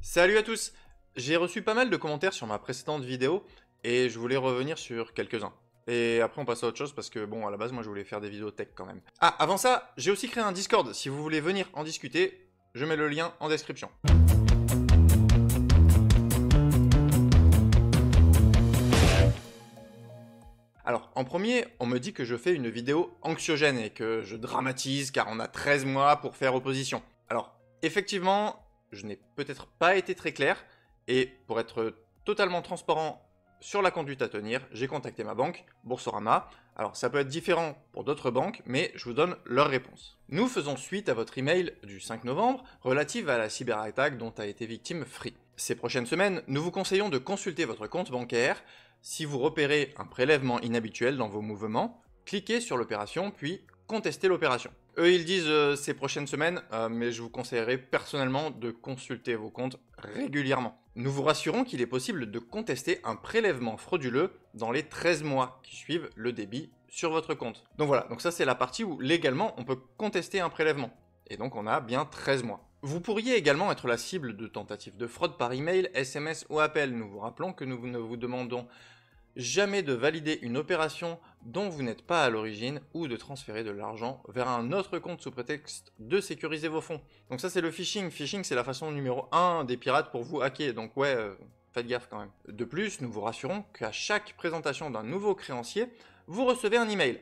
Salut à tous! J'ai reçu pas mal de commentaires sur ma précédente vidéo et je voulais revenir sur quelques-uns. Et après on passe à autre chose parce que bon, à la base moi je voulais faire des vidéos tech quand même. Ah, avant ça, j'ai aussi créé un Discord, si vous voulez venir en discuter, je mets le lien en description. Alors, en premier, on me dit que je fais une vidéo anxiogène et que je dramatise car on a 13 mois pour faire opposition. Alors, effectivement, je n'ai peut-être pas été très clair et pour être totalement transparent sur la conduite à tenir, j'ai contacté ma banque, Boursorama. Alors, ça peut être différent pour d'autres banques, mais je vous donne leur réponse. Nous faisons suite à votre email du 5 novembre relative à la cyberattaque dont a été victime Free. Ces prochaines semaines, nous vous conseillons de consulter votre compte bancaire. Si vous repérez un prélèvement inhabituel dans vos mouvements, cliquez sur l'opération puis contestez l'opération. Eux ils disent ces prochaines semaines, mais je vous conseillerais personnellement de consulter vos comptes régulièrement. Nous vous rassurons qu'il est possible de contester un prélèvement frauduleux dans les 13 mois qui suivent le débit sur votre compte. Donc voilà, donc ça c'est la partie où légalement on peut contester un prélèvement. Et donc on a bien 13 mois. Vous pourriez également être la cible de tentatives de fraude par email, SMS ou appel. Nous vous rappelons que nous ne vous demandons jamais de valider une opération dont vous n'êtes pas à l'origine ou de transférer de l'argent vers un autre compte sous prétexte de sécuriser vos fonds. Donc ça c'est le phishing. Phishing c'est la façon numéro 1 des pirates pour vous hacker. Donc ouais, faites gaffe quand même. De plus, nous vous rassurons qu'à chaque présentation d'un nouveau créancier, vous recevez un email.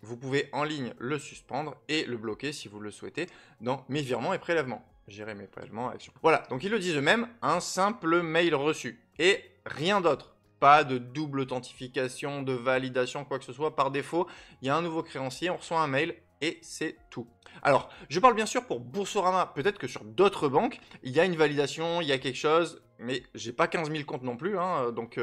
Vous pouvez en ligne le suspendre et le bloquer si vous le souhaitez dans mes virements et prélèvements. Gérer mes prélèvements, action. Voilà, donc ils le disent eux-mêmes, un simple mail reçu. Et rien d'autre. Pas de double authentification, de validation, quoi que ce soit. Par défaut, il y a un nouveau créancier, on reçoit un mail et c'est tout. Alors, je parle bien sûr pour Boursorama. Peut-être que sur d'autres banques, il y a une validation, il y a quelque chose, mais j'ai pas 15 000 comptes non plus. Donc,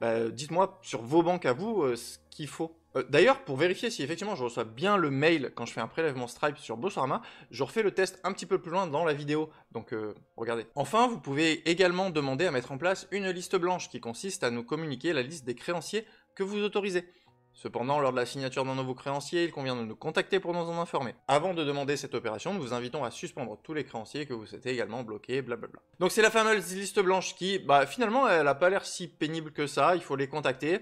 dites-moi sur vos banques à vous ce qu'il faut. D'ailleurs, pour vérifier si effectivement je reçois bien le mail quand je fais un prélèvement Stripe sur Boursorama, je refais le test un petit peu plus loin dans la vidéo, donc regardez. Enfin, vous pouvez également demander à mettre en place une liste blanche qui consiste à nous communiquer la liste des créanciers que vous autorisez. Cependant, lors de la signature d'un nouveau créancier, il convient de nous contacter pour nous en informer. Avant de demander cette opération, nous vous invitons à suspendre tous les créanciers que vous souhaitez également bloquer, blablabla. Donc c'est la fameuse liste blanche qui, finalement, elle n'a pas l'air si pénible que ça, il faut les contacter.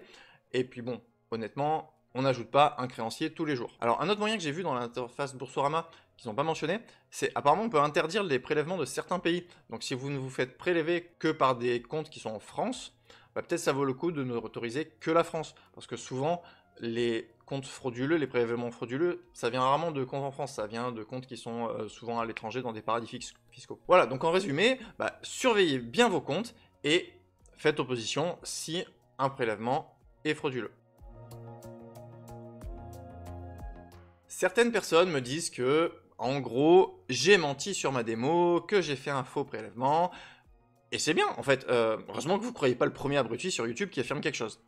Et puis bon, honnêtement, on n'ajoute pas un créancier tous les jours. Alors un autre moyen que j'ai vu dans l'interface Boursorama, qu'ils n'ont pas mentionné, c'est apparemment on peut interdire les prélèvements de certains pays. Donc si vous ne vous faites prélever que par des comptes qui sont en France, peut-être ça vaut le coup de ne autoriser que la France. Parce que souvent, les comptes frauduleux, les prélèvements frauduleux, ça vient rarement de comptes en France, ça vient de comptes qui sont souvent à l'étranger dans des paradis fiscaux. Voilà, donc en résumé, surveillez bien vos comptes et faites opposition si un prélèvement est frauduleux. Certaines personnes me disent que, en gros, j'ai menti sur ma démo, que j'ai fait un faux prélèvement, et c'est bien, en fait. Heureusement que vous ne croyez pas le premier abruti sur YouTube qui affirme quelque chose.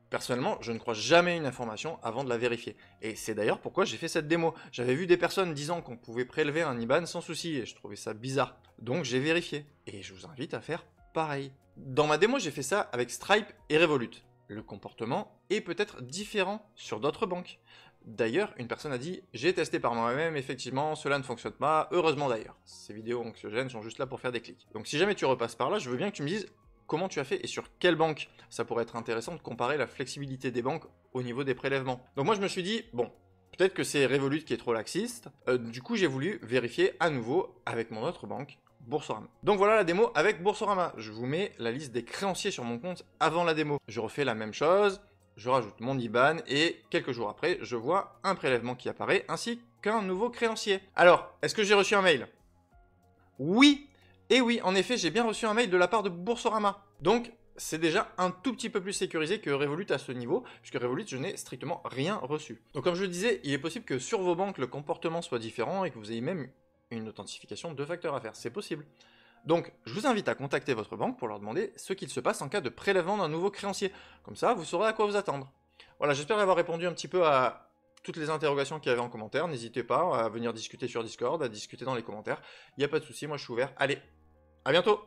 Personnellement, je ne crois jamais une information avant de la vérifier. Et c'est d'ailleurs pourquoi j'ai fait cette démo. J'avais vu des personnes disant qu'on pouvait prélever un IBAN sans souci, et je trouvais ça bizarre. Donc j'ai vérifié, et je vous invite à faire pareil. Dans ma démo, j'ai fait ça avec Stripe et Revolut. Le comportement est peut-être différent sur d'autres banques. D'ailleurs, une personne a dit « J'ai testé par moi-même, effectivement, cela ne fonctionne pas, heureusement d'ailleurs. » Ces vidéos anxiogènes sont juste là pour faire des clics. Donc si jamais tu repasses par là, je veux bien que tu me dises comment tu as fait et sur quelle banque. Ça pourrait être intéressant de comparer la flexibilité des banques au niveau des prélèvements. Donc moi je me suis dit, bon, peut-être que c'est Revolut qui est trop laxiste. Du coup j'ai voulu vérifier à nouveau avec mon autre banque, Boursorama. Donc voilà la démo avec Boursorama. Je vous mets la liste des créanciers sur mon compte avant la démo. Je refais la même chose. Je rajoute mon IBAN et quelques jours après, je vois un prélèvement qui apparaît ainsi qu'un nouveau créancier. Alors, est-ce que j'ai reçu un mail? Oui! Et oui, en effet, j'ai bien reçu un mail de la part de Boursorama. Donc, c'est déjà un tout petit peu plus sécurisé que Revolut à ce niveau, puisque Revolut, je n'ai strictement rien reçu. Donc comme je le disais, il est possible que sur vos banques, le comportement soit différent et que vous ayez même une authentification 2 facteurs à faire. C'est possible. Donc, je vous invite à contacter votre banque pour leur demander ce qu'il se passe en cas de prélèvement d'un nouveau créancier. Comme ça, vous saurez à quoi vous attendre. Voilà, j'espère avoir répondu un petit peu à toutes les interrogations qu'il y avait en commentaire. N'hésitez pas à venir discuter sur Discord, à discuter dans les commentaires. Il n'y a pas de souci, moi je suis ouvert. Allez, à bientôt!